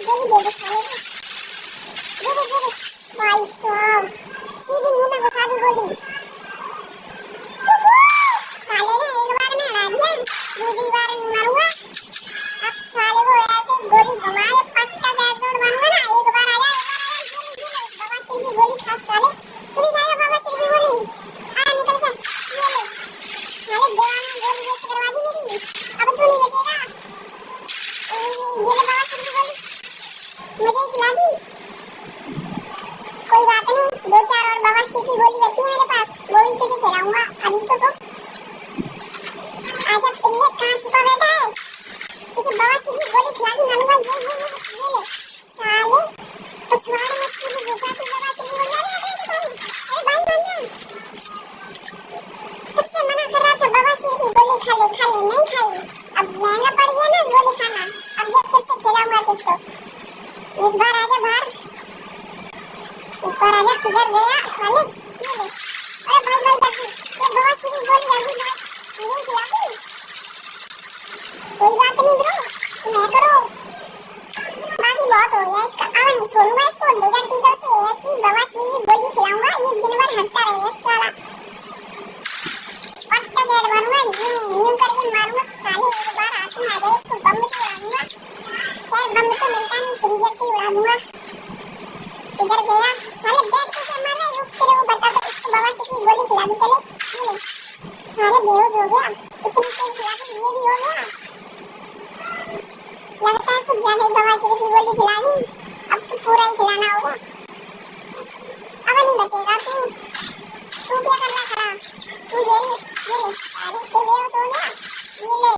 गोली दे दे साले को। दे दे दे दे। भाई साहब सीधी मुंह में घुसा दी गोली। साले ने एक बार में हरा दिया, दूसरी बार नहीं मारूंगा। अब साले को ऐसे गोली घुमा के पट्टा पैर तोड़ मारूंगा ना। एक बार आ जा, ये ले बाबा सिर की गोली खा साले। तू भी खाएगा बाबा सिर की गोली? आ निकल जा, ये ले। साले देवाना गोली वेस्ट करवा दी मेरी, अब तू नहीं बचेगा। ये ले बाबा सिर की गोली, मुझे ही खिला दी। कोई बात नहीं, दो चार और बाबा सिर की गोली बची है मेरे पास, वो भी तुझे खिलाऊंगा। अभी तो आजा पिल्ले, कहाँ छुपा बैठा है? तुझे बाबा सिर की गोली खिला दी मानूंगा। ये ले साले, पछवाड़ में सीधी घुसा तू बाबा सिर की गोली। अरे भाई मान जा, तुझसे मना कर रहा था बाबा सिर की गोली खा ले, नहीं खाई। अब महंगा पड़ गया ना गोली खाना। अब देख फिर से खिलाऊंगा तुझको। एक बार आजा बाहर, एक बार आजा। किधर गया साले? ये ले। अरे भाई जल्दी, ये बाबा सिर की गोली जल्दी मार, मुझे खिला दी। कोई बात नहीं ब्रो, मैं करो, बाकी बहुत हो गया इसका। अब नहीं छोड़ूंगा इसको, डेजर्ट ईगल से ऐसी बाबा सिर की गोली खिलाऊंगा। ये दिन भर हंसता रहे साला, पट्टा सेट मारूंगा, यूं करके मारूंगा साले। एक बार हाथ में आ जाए इसको बम से उड़ा दूंगा। खैर बम तो मिलता नहीं, फ्रीजर से उड़ा दूंगा। किधर गया साले? बैठ के क्या मार रहा है? रुक, तेरे को बता दो, इसको बाबा सिर की गोली खिला दूं पहले। ये ले साले, बेहोश हो गया, इतनी तेज खिला दी, ये भी हो गया। लगता है कुछ ज्यादा ही बाबा सिर की गोली खिला दी, अब तो पूरा ही खिलाना होगा। अब नहीं बचेगा तू क्या कर रहा खड़ा? तू ये ले साले, ये बेहोश हो गया।